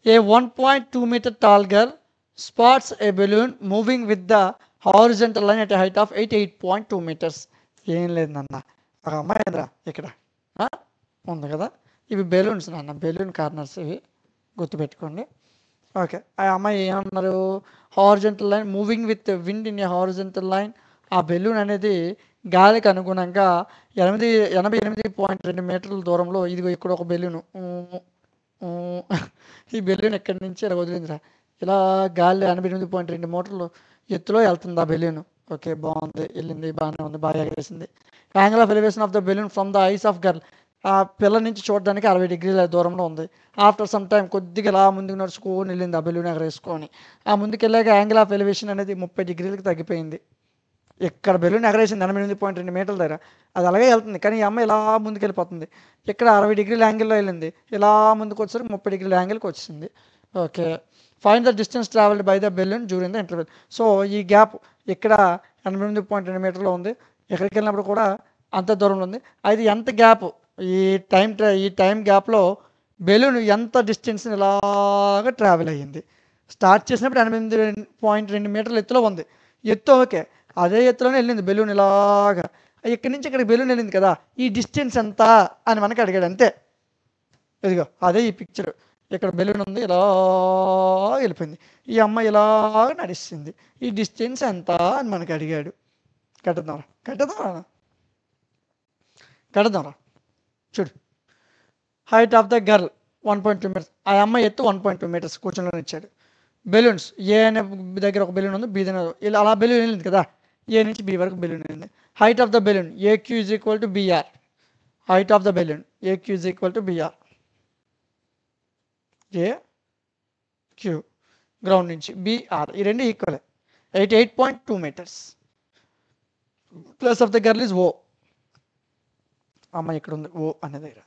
A 1.2 meter tall girl spots a balloon moving with the horizontal line at a height of 88.2 meters. ఏం లేదు నాన్న, ఒక అమ్మాయి ఎదురా ఇక్కడ ఆ? ఉంది కదా, ఇవి బెలూన్స్ నాన్న, బెలూన్ కార్నర్స్ ఇవి గుర్తుపెట్టుకోండి. ఓకే, ఆ అమ్మాయి ఏమన్నారు, horizontal line moving with wind in a horizontal line. ఆ బెలూన్ అనేది గాలికి అనుగుణంగా 88.2 మీటర్ల దూరంలో, ఇదిగో ఇక్కడ ఒక బెలూను ఈ బెలూన్ ఎక్కడి నుంచి ఇలా వదిలిందిరా, ఇలా గాలి 88.2 మీటర్లు ఎత్తులో వెళ్తుంది ఆ బెలూన్. ఓకే, బాగుంది, వెళ్ళింది, బాగానే ఉంది, బాగా ఎగరేసింది. Angle of elevation of the balloon from the eyes of girl, ఆ పిల్ల నుంచి చూడడానికి 60 డిగ్రీల దూరంలో ఉంది. ఆఫ్టర్ సమ్ టైం కొద్దిగా ఇలా ముందుకు నడుచుకొని వెళ్ళింది ఆ బెలూన్ ఎగరేసుకొని. ఆ ముందుకు వెళ్ళాక యాంగిల్ ఆఫ్ ఎలివేషన్ అనేది 30 డిగ్రీలకు తగ్గిపోయింది. ఇక్కడ బెలూన్ ఎగరేసింది 88.2 మీటర్ల దగ్గర, అది అలాగే వెళ్తుంది, కానీ ఈ అమ్మాయి ఇలా ముందుకు వెళ్ళిపోతుంది. ఇక్కడ 60 డిగ్రీల యాంగిల్లో వెళ్ళింది, ఇలా ముందుకు వచ్చేసరికి 30 డిగ్రీల యాంగిల్కి వచ్చింది. Okay, find the distance travelled by the balloon during the interval. So ఈ గ్యాప్ ఇక్కడ 88.2 మీటర్లో ఉంది, ఎక్కడికి వెళ్ళినప్పుడు కూడా అంత దూరంలో ఉంది. అది ఎంత గ్యాప్, ఈ టైం గ్యాప్లో బెలూన్ ఎంత డిస్టెన్స్ ఇలాగా ట్రావెల్ అయ్యింది. స్టార్ట్ చేసినప్పుడు 8.2 మీటర్ల ఎత్తులో ఉంది, ఎత్తు ఓకే, అదే ఎత్తులోనే వెళ్ళింది బెలూన్ ఇలాగా. ఇక్కడి నుంచి ఇక్కడికి బెలూన్ వెళ్ళింది కదా, ఈ డిస్టెన్స్ ఎంత అని మనకి అడిగాడు అంతే. ఇదిగో అదే ఈ పిక్చర్, ఇక్కడ బెలూన్ ఉంది, ఇలా వెళ్ళిపోయింది, ఈ అమ్మాయి ఇలా నడిస్తుంది, ఈ డిస్టెన్స్ ఎంత అని మనకి అడిగాడు. కట్టదాం చూడు. Height of the girl 1.2 metres, ఆ అమ్మాయి ఎత్తు 1.2 మీటర్స్ కూర్చొని ఇచ్చాడు. బెలూన్స్, ఏ అనే దగ్గర ఒక బెలూన్ ఉంది, బి దగ్గర ఇలా అలా బెలూన్ వెళ్ళింది కదా, ఏ నుంచి బి వరకు బెలూన్ వెళ్ళింది. Height of the balloon AQ is equal to BR. Height of the balloon AQ is equal to BR. A Q ground నుంచి బిఆర్, ఈ రెండు equal, 88.2 metres. Plus of the girl is O, అమ్మాయి ఇక్కడ ఉంది ఓ అనే దగ్గర.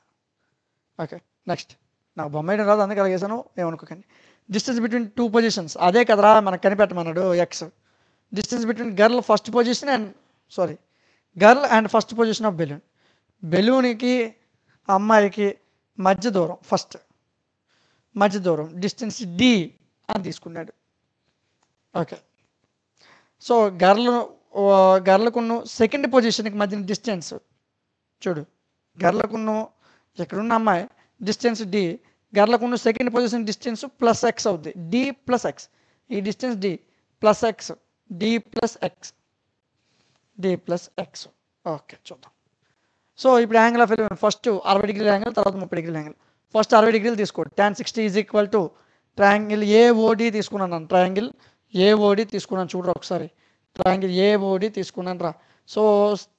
Okay, next, నాకు బొమ్మ వేయడం రాదు అందుకే అలాగేసాను, ఏమనుకోకండి. డిస్టెన్స్ బిట్వీన్ టూ పొజిషన్స్, అదే కదరా మనకు కనిపెట్టమన్నాడు X. Distance between girl first position girl and first position of balloon. బెలూన్కి అమ్మాయికి మధ్య దూరం, మధ్య దూరం డిస్టెన్స్ డి అని తీసుకున్నాడు. ఓకే, సో గర్ల్కును సెకండ్ పొజిషన్కి మధ్య డిస్టెన్స్ చూడు, గర్ల్కును ఎక్కడున్న అమ్మాయి డిస్టెన్స్ డి, గర్ల్కును second position distance plus X అవుద్ది, డి ప్లస్ ఎక్స్, ఈ distance D plus X, D plus X. Okay, చూద్దాం. సో ఇప్పుడు యాంగిల్ ఆఫ్ ఎలివేషన్ ఫస్ట్ 60 డిగ్రీల యాంగిల్, తర్వాత 30 డిగ్రీల యాంగిల్. ఫస్ట్ 60 డిగ్రీలు తీసుకోండి, tan 60 is equal to triangle AOD తీసుకున్నాను, ట్రయాంగిల్ ఏఓడి తీసుకున్నాను, చూడరా ఒకసారి, ట్రయాంగిల్ ఏఓడి తీసుకున్నాను రా. సో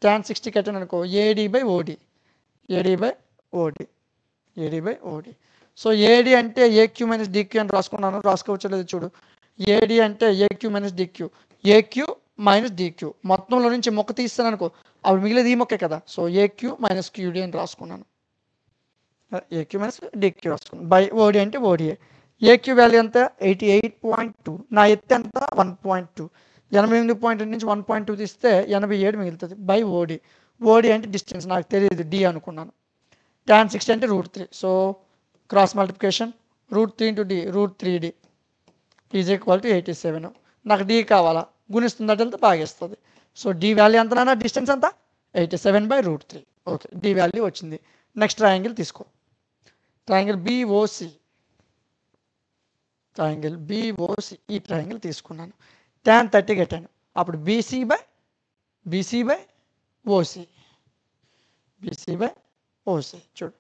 tan 60 కట్టాను అనుకో, AD by OD. So AD అంటే ఏక్యూ మైనస్ డిక్యూ అని రాసుకున్నాను, రాసుకోవచ్చలేదు చూడు. ఏడి అంటే AQ minus DQ, AQ minus DQ, మొత్తంలో నుంచి మొక్క తీస్తాను అనుకో, అప్పుడు మిగిలేదు ఈ మొక్కే కదా. సో ఏక్యూ మైనస్ క్యూడి అని రాసుకున్నాను, ఏక్యూ మైనస్ డిక్యూ రాసుకున్నాను, బై ఓడి అంటే ఓడిఏ. ఏక్యూ వాల్యూ ఎంత 88.2, నా ఎత్తు ఎంత 1.2, 88.2 నుంచి 1.2 తీస్తే 87 మిగులుతుంది, బై ఓడి. ఓడి అంటే డిస్టెన్స్ నాకు తెలియదు, డి అనుకున్నాను. tan 60 అంటే √3, so cross multiplication √3 into d, √3d is equal to 87. నాకు డి కావాలా, గుణిస్తుందంటే బాగేస్తుంది. సో డి వాల్యూ ఎంత నాన్న, డిస్టెన్స్ ఎంత 87/√3. ఓకే, డి వాల్యూ వచ్చింది. నెక్స్ట్ ట్రయాంగిల్ తీసుకో, ట్రయాంగిల్ బిఓసి, ఈ ట్రయాంగిల్ తీసుకున్నాను, tan 30 కట్టాను, అప్పుడు బీసీ బై ఓసీ చూడు,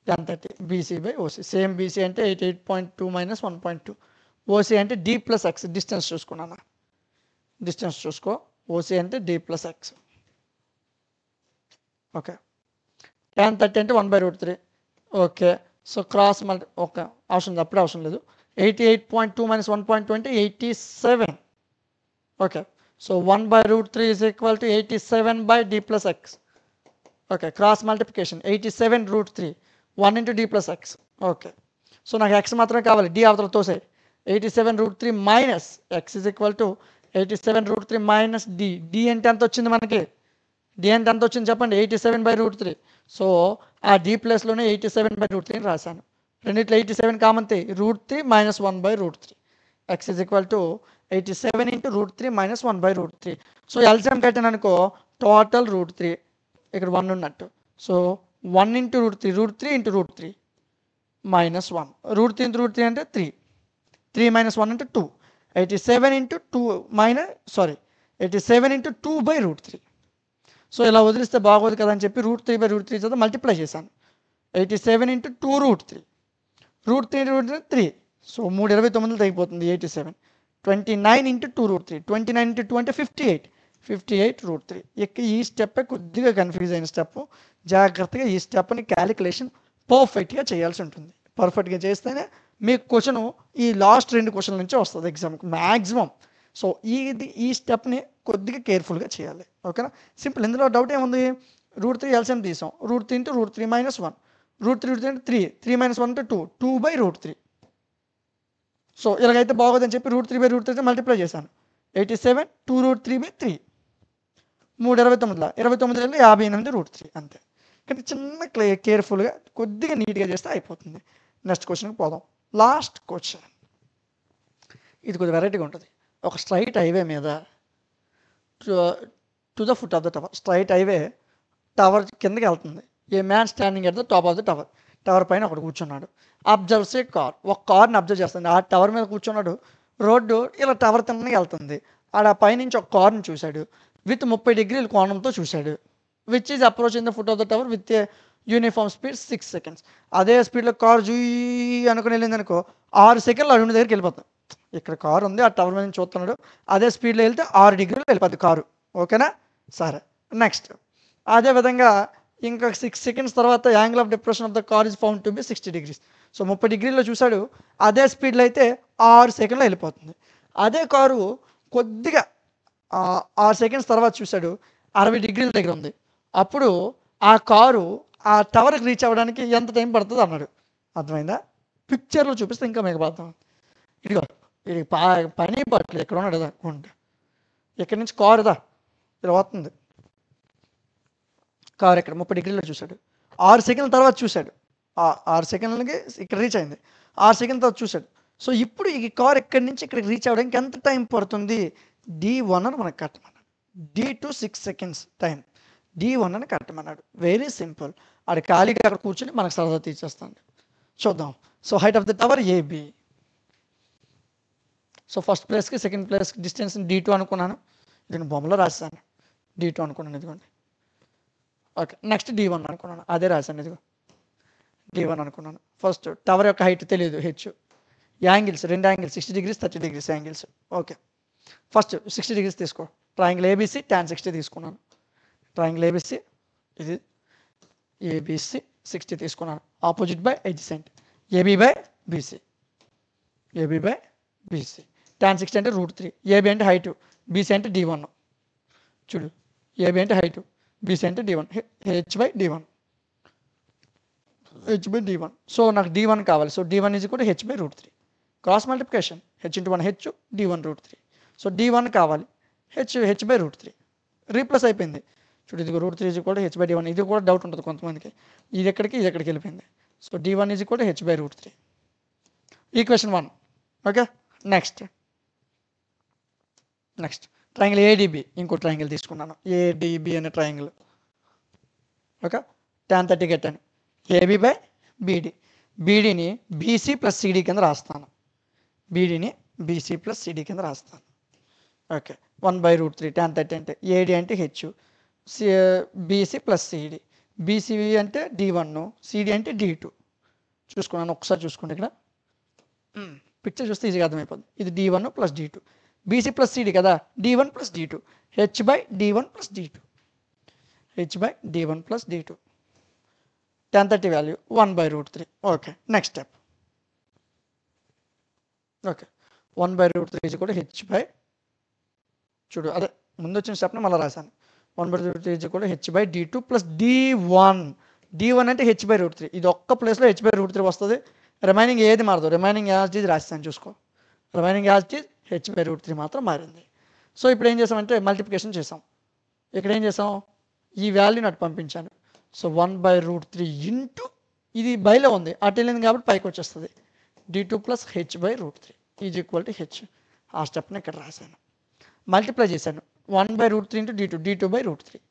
tan 30 BC by OC. Same BC అంటే 88.2 మైనస్ 1.2, ఓసీ అంటే డి ప్లస్ ఎక్స్, డిస్టెన్స్ చూసుకున్నాను, డిస్టెన్స్ చూసుకో, ఓసీ అంటే D plus X. Okay, tan 30 అంటే 1/√3. Okay, so cross multi, okay అవసరం లేదు, అప్పుడే అవసరం లేదు. 88.2 మైనస్ 1.2 అంటే 87. Okay, so 1/√3 is equal to 87 by D plus X. Okay, cross multiplication 87/√3, 1 into d plus X. Okay, so నాకు ఎక్స్ మాత్రమే కావాలి, డి అవతల తోసే. 87/√3 minus X is equal to 87/√3 minus D. D అంటే ఎంత వచ్చింది మనకి, డి అంటే ఎంత వచ్చింది చెప్పండి, 87/√3. సో ఆ డి ప్లస్లోనే 87/√3 రాశాను. రెండిట్లో 87 కామన్ తే √3 minus 1/√3 x is equal to 87 into √3 minus 1/√3. So LCM కట్టాను అనుకో టోటల్ √3 ఇక్కడ 1 ఉన్నట్టు. So 1 into √3 into √3 minus 1 √3 into √3 అంటే 3 మైనస్ 1 అంటే 2 87 ఇంటూ 87 ఇంటూ 2/√3. సో ఇలా వదిలిస్తే బాగోదు కదా అని చెప్పి √3/√3 చదువు మల్టిప్లై చేశాను. 87 ఇంటూ 2√3 √3 3. సో 329 తగ్గిపోతుంది 87. 29 ఇంటూ 2√3 29 ఇంటూ 2 అంటే 58 √3. ఇక ఈ స్టెప్ కొద్దిగా కన్ఫ్యూజ్ అయిన స్టెప్. జాగ్రత్తగా ఈ స్టెప్ని క్యాలిక్యులేషన్ పర్ఫెక్ట్గా చేయాల్సి ఉంటుంది. పర్ఫెక్ట్గా చేస్తేనే మీకు క్వశ్చన్ ఈ లాస్ట్ 2 క్వశ్చన్ల నుంచి వస్తుంది ఎగ్జామ్కి మ్యాక్సిమం. సో ఈ స్టెప్ని కొద్దిగా కేర్ఫుల్గా చేయాలి. ఓకేనా? సింపుల్. ఇందులో డౌట్ ఏముంది? √3 ఎల్సిఎం తీసాం. √3 ఇంటూ √3 మైనస్ 1 √3 అంటే 3 మైనస్ 1 అంటే 2/√3. సో ఇలాగైతే బాగోదని చెప్పి √3/√3 మల్టిప్లై చేశాను. 87 2√3/3 329 58 అంతే. కానీ చిన్న కేర్ఫుల్గా కొద్దిగా నీట్గా చేస్తే అయిపోతుంది. నెక్స్ట్ క్వశ్చన్కి పోదాం. లాస్ట్ క్వశ్చన్ ఇది కొద్దిగా వెరైటీగా ఉంటుంది. ఒక స్ట్రైట్ హైవే మీద to the foot of the tower, straight highway tower కిందకి వెళ్తుంది. ఏ man standing at the top of the tower, tower పైన ఒకడు కూర్చున్నాడు. అబ్జర్వ్స్ ఏ కార్, ఒక కార్ని అబ్జర్వ్ చేస్తుంది. ఆ టవర్ మీద కూర్చున్నాడు. రోడ్డు ఇలా టవర్ కిందకి వెళ్తుంది. ఆడ పైనుంచి ఒక కార్ని చూశాడు. విత్ 30 డిగ్రీల కోణంతో చూశాడు. Which is approach in the foot of the tower with a uniform speed 6 seconds. అదే స్పీడ్లో కార్ జూయి అనుకుని వెళ్ళింది అనుకో 6 సెకండ్లు అడుగు దగ్గరికి వెళ్ళిపోతాం. ఇక్కడ కారు ఉంది, ఆ టవర్ మీద చూస్తున్నాడు. అదే స్పీడ్లో వెళ్తే 6 డిగ్రీలు వెళ్ళిపోద్ది కారు. ఓకేనా? సరే. నెక్స్ట్ అదేవిధంగా ఇంకా 6 seconds తర్వాత angle of depression of the car is found to be 60 degrees. So 30 డిగ్రీల్లో చూశాడు. అదే స్పీడ్లో అయితే 6 సెకండ్లో వెళ్ళిపోతుంది. అదే కారు కొద్దిగా 6 seconds తర్వాత చూశాడు, 60 డిగ్రీల దగ్గర ఉంది. అప్పుడు ఆ కారు ఆ టవర్కి రీచ్ అవ్వడానికి ఎంత టైం పడుతుంది అన్నాడు. అర్థమైందా? పిక్చర్లో చూపిస్తే ఇంకా మీకు అర్థం. ఇదిగో ఇది పని పట్టలేదు. ఎక్కడ ఉన్నాడు కదా కొంట, ఇక్కడి నుంచి కారుదా ఇలా వస్తుంది. కారు ఇక్కడ 30 డిగ్రీలో చూశాడు. 6 సెకండ్ల తర్వాత చూశాడు. 6 సెకండ్లకి ఇక్కడ రీచ్ అయింది. 6 సెకండ్ల తర్వాత చూశాడు. సో ఇప్పుడు ఈ కారు ఇక్కడి నుంచి ఇక్కడికి రీచ్ అవ్వడానికి ఎంత టైం పడుతుంది? D1 అని మనకు కట్టమన్నాడు. D2 6 seconds time. D1 అని కట్టమన్నాడు. Very simple. అది ఖాళీగా అక్కడ కూర్చొని మనకు సరదా తీర్చేస్తాను. చూద్దాం. So height of the tower AB. So first ప్లేస్కి సెకండ్ ప్లేస్కి డిస్టెన్స్ D2 అనుకున్నాను. దీన్ని బొమ్మలో రాశాను. D2 అనుకున్నాను. ఇదిగోండి. ఓకే. నెక్స్ట్ D1 అనుకున్నాను. అదే రాశాను. ఇదిగో D1 అనుకున్నాను. ఫస్ట్ టవర్ యొక్క హైట్ తెలియదు. H. Angles 2 angles 60 degrees 30 degrees angles. Okay. First 60 degrees తీసుకో. ట్రయాంగిల్ ABC tan 60 తీసుకున్నాను. ట్రయాంగిల్ ABC ఇది ABC 60 తీసుకున్నాను. Opposite by adjacent AB/BC. tan 60 అంటే √3. AB అంటే హైట్, BC అంటే D1. చూడు, AB అంటే హైట్, BC అంటే D1. H/D1. సో నాకు D1 కావాలి. So D1 is equal to H/√3. Cross multiplication H into 1 H, D1 √3. So D1 కావాలి. H/√3 రీప్లేస్ అయిపోయింది. చూడు, ఇది √3 ఈజ్ ఈక్వల్ టు H/D1. ఇది కూడా డౌట్ ఉంటుంది కొంతమందికి. ఇది ఎక్కడికి వెళ్ళిపోయింది. So D1 is equal to H/√3. Equation 1. Okay. Next triangle ADB. ఇంకో ట్రయాంగిల్ తీసుకున్నాను. ADB అనే ట్రయాంగిల్. ఓకే. tan 30 కట్టాను. AB/BD. BDని BC + CD కింద రాస్తాను. ఓకే. 1/√3 tan 30 అంటే AD అంటే H, BC + CD. BC అంటే D1, CD అంటే D2. చూసుకున్నాను. ఒకసారి చూసుకోండి. ఇక్కడ పిక్చర్ చూస్తే ఈజీగా అర్థమైపోతుంది. ఇది D1 + D2. BC + CD కదా, D1 + D2. H/D1 + D2. tan 30 value 1/√3. Okay. Next step. Okay. 1/√3 is equal to H చూడు, అదే ముందు వచ్చిన స్టెప్ని మళ్ళీ రాశాను. 1/√3 is equal to H/D2 + D1. D1 అంటే H/√3. ఇది ఒక్క ప్లేస్లో H/√3 వస్తుంది. రిమైనింగ్ ఏది మారదు. రిమైనింగ్ యాజ్ ఇట్ ఈజ్ రాస్తాను. చూసుకో, remaining as it is H/√3 మాత్రం మారింది. సో ఇప్పుడు ఏం చేసామంటే మల్టిప్లికేషన్ చేసాం. ఇక్కడ ఏం చేసాం? ఈ వాల్యూని అటు పంపించాను. సో 1/√3 ఇంటూ ఇది బైలో ఉంది, అటు వెళ్ళింది కాబట్టి పైకి వచ్చేస్తుంది. d2 plus H by root 3 is equal to H. ఆ స్టెప్ని ఇక్కడ రాశాను. మల్టిప్లై చేశాను 1 by root 3 into d2 by root 3.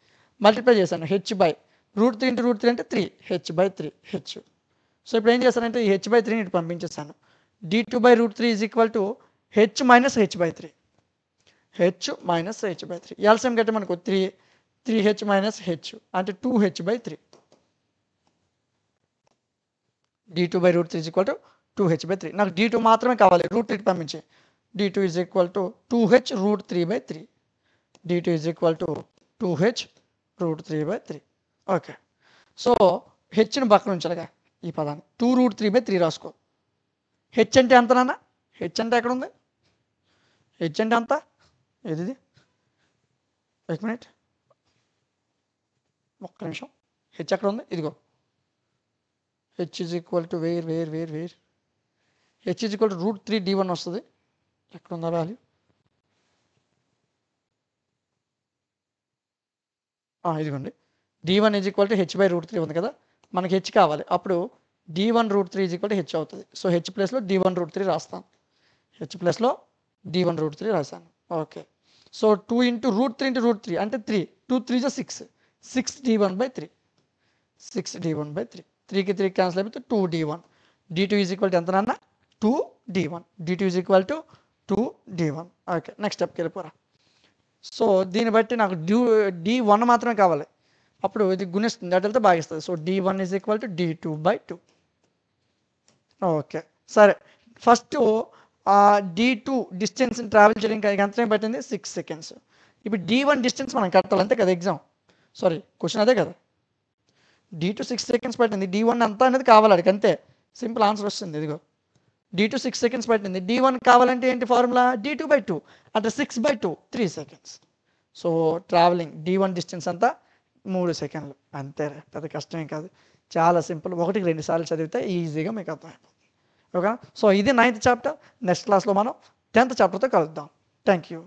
Multiply చేశాను H by root 3 into root 3 అంటే 3 హెచ్ బై 3 హెచ్. సో ఇప్పుడు ఏం చేశానంటే ఈ హెచ్ బై 3ని ఇటు పంపించేస్తాను. d2 by root 3 is equal to H minus H by 3. H minus H by 3 LCM గట్టి మనకు 3h మైనస్ హెచ్ అంటే 2h by 3. d2 by root 3 is equal to 2h by 3. నాకు d2 మాత్రమే కావాలి, root 3 పంపించే. d2 is equal to 2h root 3 by 3. d2 is equal to 2h root 3 by 3. Okay, so హెచ్ని పక్కన ఉంచాలిగా ఈ పదాన్ని 2 route 3 by 3 రాసుకో. హెచ్ అంటే ఎంత నాన్న? హెచ్ అంటే ఎక్కడ ఉంది? హెచ్ అంటే అంత ఇది ఒక మినిట్, ఒక్క నిమిషం. హెచ్ ఎక్కడ ఉంది? ఇదిగో. H is equal to where H is equal to root 3 d1 వస్తుంది. ఎక్కడ ఉందా వాల్యూ? ఇదిగోండి. d1 is equal to H by root 3 ఉంది కదా, మనకి హెచ్ కావాలి. అప్పుడు d1 root 3 is equal to H అవుతుంది. సో హెచ్ ప్లేస్లో d1 రూట్ 3 రాస్తాను. హెచ్ ప్లేస్లో d1 రూట్ 3 రాశాను. Okay, so 2 into root 3 into root 3 అంటే 3, 2 3 జా 6, 6 d1 బై 3, 6 d1 బై 3. 3కి 3 క్యాన్సిల్ అయిపోతే 2 d1. d2 is equal to ఎంత నాన్న? 2 d1. d2 is equal to 2 d1. Okay, next స్టెప్కి వెళ్ళిపోరా. సో దీన్ని బట్టి నాకు d1 మాత్రమే కావాలి. అప్పుడు ఇది గుణిస్తుంది, అటు వెళ్తే భాగిస్తుంది. So d1 is equal to d2 by 2. Okay, సరే. ఫస్ట్ d2 డిస్టెన్స్ ట్రావెల్ చేయడానికి ఎంత టైం పట్టింది? 6 సెకండ్స్. ఇప్పుడు d1 డిస్టెన్స్ మనం కట్టాలి, అంతే కదా? క్వశ్చన్ అదే కదా. d2 6 సెకండ్స్ పట్టింది, d1 అంతా అనేది కావాలి అడిగి, అంతే. సింపుల్ ఆన్సర్ వస్తుంది. ఇదిగో d2 6 సెకండ్స్ పట్టింది, d1 కావాలంటే ఏంటి ఫార్ములా? d2 బై 2 అంటే 6 by 2 3 seconds. So travelling d1 distance అంతా 3 సెకండ్లు, అంతే. పెద్ద కష్టమేం కాదు, చాలా సింపుల్. 1కి 2 సార్లు చదివితే ఈజీగా మీకు అర్థమైపోతుంది. ఓకే, సో ఇది 9th చాప్టర్. నెక్స్ట్ క్లాస్లో మనం 10th చాప్టర్తో కలుద్దాం. Thank you.